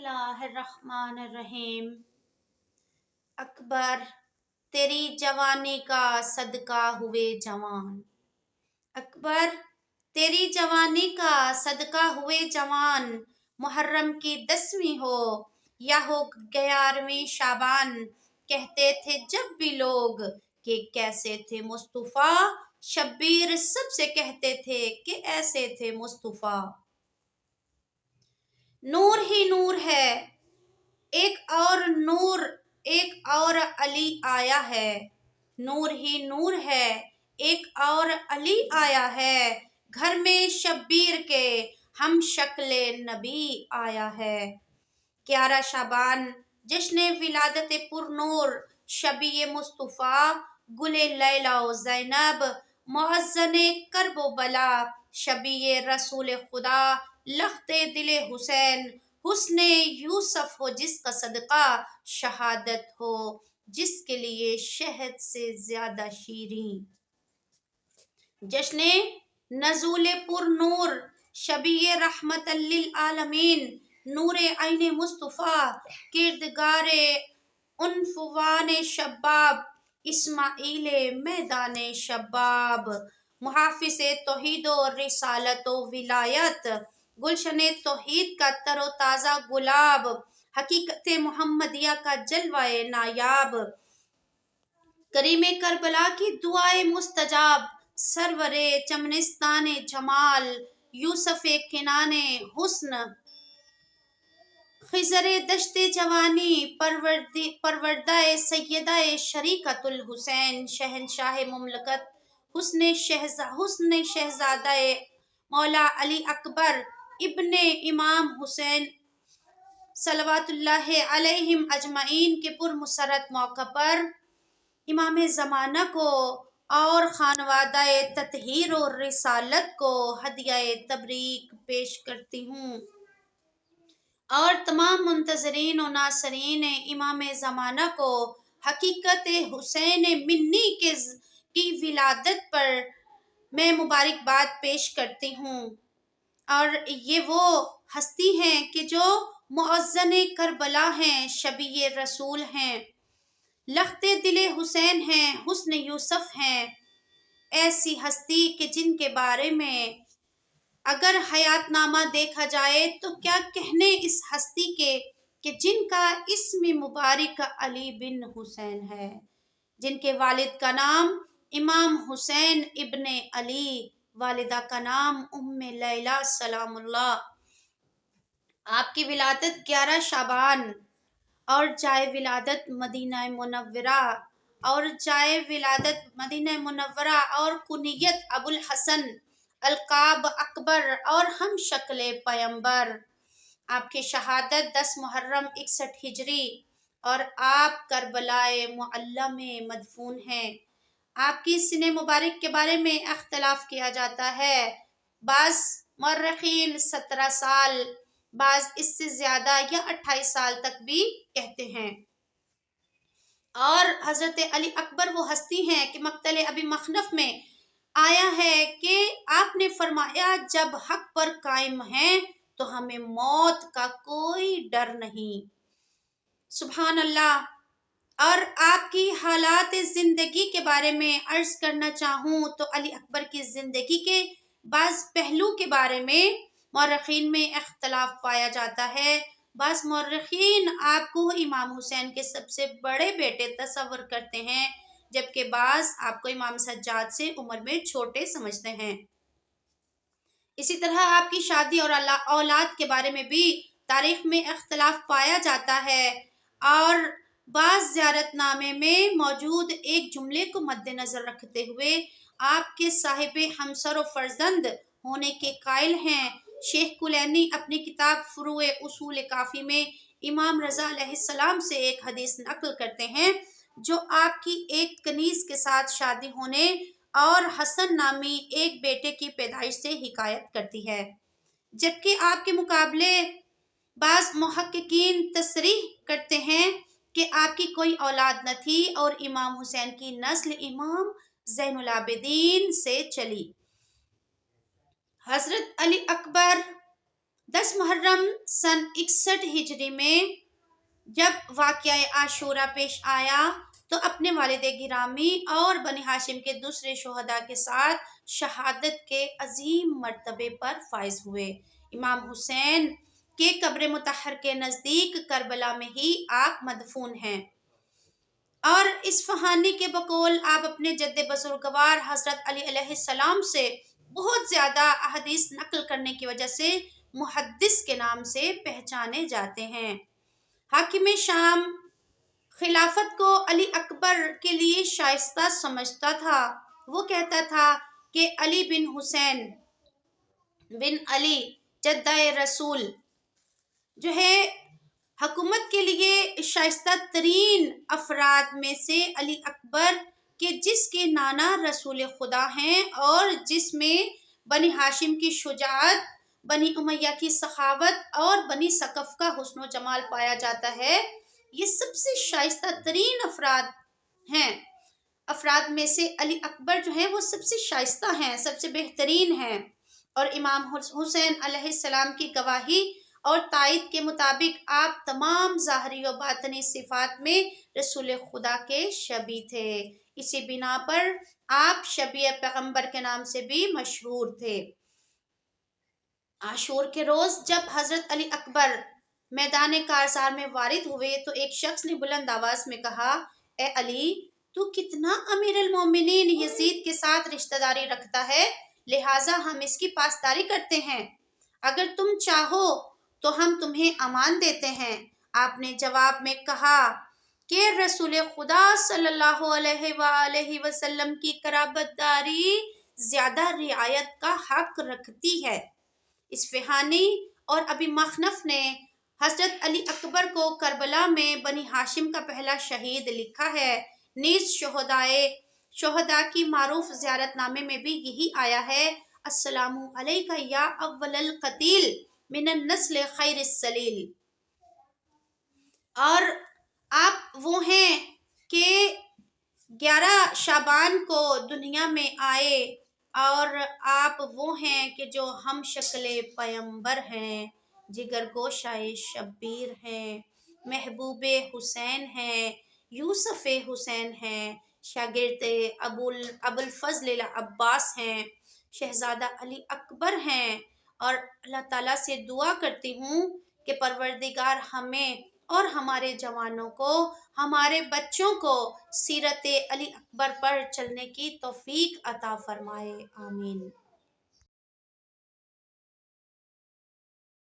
बिस्मिल्लाहिर्रहमानिर्रहीम। अकबर तेरी जवानी का सदका हुए जवान। अकबर तेरी जवानी का सदका हुए जवान। मुहर्रम की 10वीं हो या हो 11वीं शाबान। कहते थे जब भी लोग कि कैसे थे मुस्तफा, शब्बीर सबसे कहते थे कि ऐसे थे मुस्तफा। नूर ही नूर है, एक और नूर, एक और अली आया है। नूर ही नूर है, एक और अली आया है। घर में शब्बीर के हम शक्ले नबी आया है। 11 शाबान जश्न विलादत पुर नूर, शबी मुस्तफ़ा, गुले लैला व ज़ैनब, मुअज़्ज़ने कर्ब व बला, शबी रसूल खुदा, लख्ते दिले हुसैन, हुस्ने यूसुफ हो जिसका सदका शहादत हो, जिसके लिए शहद से ज्यादा शीरीं। जश्ने नज़ूल पुर नूर, शबी रहमतल लिल आलमीन, नूरे आईने मुस्तफ़ा, किरदगारे उन्फ़ुवाने शब्बाब, इस्माइले मैदाने शब्बाब, मुहाफ़िज़े तौहीद और रिसालत व विलायत, गुलशने तौहीद का तरोताज़ा गुलाब, हकीकत मोहम्मदिया का जलवाए नायाब, करीमे करबला की दुआए मुस्तजाब, सरवरे चमनिस्ताने जमाल, यूसुफ़े किनाने हुस्न, खिज़रे दश्ते जवानी, परवरदाए सैयदाए शरीकतुल हुसैन, शहनशाह मुमलकत, हुस्ने शहजादाए मौला अली अकबर इब्ने इमाम हुसैन सलवातुल्लाह अलैहिम अजमईन के पुरमसरत मौका पर इमाम ज़माना को और खानवादाए ततहीर और रिसालत को हदियाए तबरीक पेश करती हूँ, और तमाम मुंतज़रीन और नासरीन इमाम ज़माना को हकीकत हुसैन मिन्नी की विलादत पर मैं मुबारकबाद पेश करती हूँ। और ये वो हस्ती हैं कि जो मुअज़्ज़ने करबला हैं, शबी रसूल हैं, लख्ते दिले हुसैन हैं, हुस्न यूसुफ हैं। ऐसी हस्ती कि जिनके बारे में अगर हयातनामा देखा जाए तो क्या कहने इस हस्ती के कि जिनका इस्म मुबारक अली बिन हुसैन है, जिनके वालिद का नाम इमाम हुसैन इब्ने अली, वालिदा का नाम उम्मे लैला सलामुल्लाह। आपकी विलादत 11 शाबान और जाए विलादत मदीना मुनव्वरा, और जाए विलादत मदीना मुनव्वरा और कुनियत अबुल हसन, अलकाब अकबर और हम शक्ले पैगंबर। आपकी शहादत 10 मुहर्रम 61 हिजरी और आप करबलाए मुअल्ला में मदफून हैं। आपकी सिने मुबारक के बारे में अख्तलाफ किया जाता है। बाज़ मर्रखीन 17 साल, बाज़ इससे ज़्यादा या 28 साल तक भी कहते हैं। और हज़रत अली अकबर वो हस्ती हैं कि मक्तले अबी मखनफ में आया है कि आपने फरमाया जब हक पर कायम हैं तो हमें मौत का कोई डर नहीं। सुभान अल्लाह। और आपकी हालात ज़िंदगी के बारे में अर्ज करना चाहूँ तो अली अकबर की ज़िंदगी के बाज़ पहलू के बारे में मौरखीन में इख्तलाफ पाया जाता है। बाज़ मौरखीन आपको इमाम हुसैन के सबसे बड़े बेटे तस्वर करते हैं, जबकि बाज़ आपको इमाम सज्जाद से उम्र में छोटे समझते हैं। इसी तरह आपकी शादी और औलाद के बारे में भी तारीख में इख्तलाफ पाया जाता है, और बाज़ ज़ियारतनामे में मौजूद एक जुमले को मद्देनज़र रखते हुए आपके साहिब हमसर व फर्जंद होने के कायल हैं। शेख कुलैनी अपनी किताब फुरूए उसूल काफ़ी में इमाम रज़ा अलैहिस्सलाम से एक हदीस नकल करते हैं जो आपकी एक कनीज़ के साथ शादी होने और हसन नामी एक बेटे की पैदाइश से हिकायत करती है, जबकि आपके मुकाबले बाज़ मुहक्किकीन तसरीह करते हैं कि आपकी कोई औलाद न थी और इमाम हुसैन की नस्ल इमाम ज़ैनुल आबिदीन से चली। हज़रत अली अकबर 10 محرم सन 61 हिजरी में जब वाक़या आशूरा पेश आया तो अपने वालिद गिरामी और बनी हाशिम के दूसरे शोहदा के साथ शहादत के अजीम मर्तबे पर फाइज हुए। इमाम हुसैन के कब्र मुतहर के नज़दीक करबला में ही आप मदफून हैं और इस फहानी के बकौल आप अपने जद्द बजुर्गवार हज़रत अली अलैहिस्सलाम से बहुत ज़्यादा अहदीस नकल करने की वजह से मुहद्दिस के नाम से पहचाने जाते हैं। हाकिम शाम खिलाफत को अली अकबर के लिए शाइस्ता समझता था। वो कहता था कि अली बिन हुसैन बिन अली जद्दाए रसूल जो है हुकूमत के लिए शाइस्ता तरीन अफराद में से अली अकबर के जिसके नाना रसूल खुदा हैं और जिसमें बनी हाशिम की शुजाअत, बनी उमैया की सखावत और बनी सकफ का हुस्न व जमाल पाया जाता है, ये सबसे शाइस्ता तरीन अफराद हैं। अफराद में से अली अकबर जो हैं वो सबसे शाइस्ता हैं, सबसे बेहतरीन हैं। और इमाम हुसैन अलैहिस्सलाम की गवाही और तायद के मुताबिक आप तमाम ज़ाहरी व बातनी सिफात में रसूल खुदा के शबी थे। इसी बिना पर आप शबी पैगम्बर के नाम से भी मशहूर थे। आशूर के रोज़ जब हज़रत अली अकबर मैदान कारज़ार में वारिद हुए तो एक शख्स ने बुलंद आवाज़ में कहा, ए अली, तू कितना अमीर अल मोमिनीन यजीद के साथ रिश्तेदारी रखता है, लिहाजा हम इसकी पासदारी करते हैं। अगर तुम चाहो तो हम तुम्हें अमान देते हैं। आपने जवाब में कहा कि रसूल खुदा सल्लल्लाहु अलैहि वसल्लम की कराबतदारी ज़्यादा रियायत का हक रखती है। इस फ़हानी और अबी मखनफ ने हज़रत अली अकबर को करबला में बनी हाशिम का पहला शहीद लिखा है। नीज़ शोहदा की मारूफ ज़ियारतनामे में भी यही आया है, अस्सलामु अलैका या अव्वलल क़तील मिनन नस्ल खैरिस सलील। और आप वो हैं कि 11 शाबान को दुनिया में आए और आप वो हैं कि जो हम शक्ल पैगंबर हैं, जिगर गोशाए शब्बीर हैं, महबूब हुसैन हैं, यूसुफ हुसैन हैं, शागिर्द अबुल फजल अब्बास हैं, शहजादा अली अकबर हैं। और अल्लाह ताला से दुआ करती हूँ कि परवरदिगार हमें और हमारे जवानों को, हमारे बच्चों को सीरत अली अकबर पर चलने की तौफीक अता फरमाए। आमीन।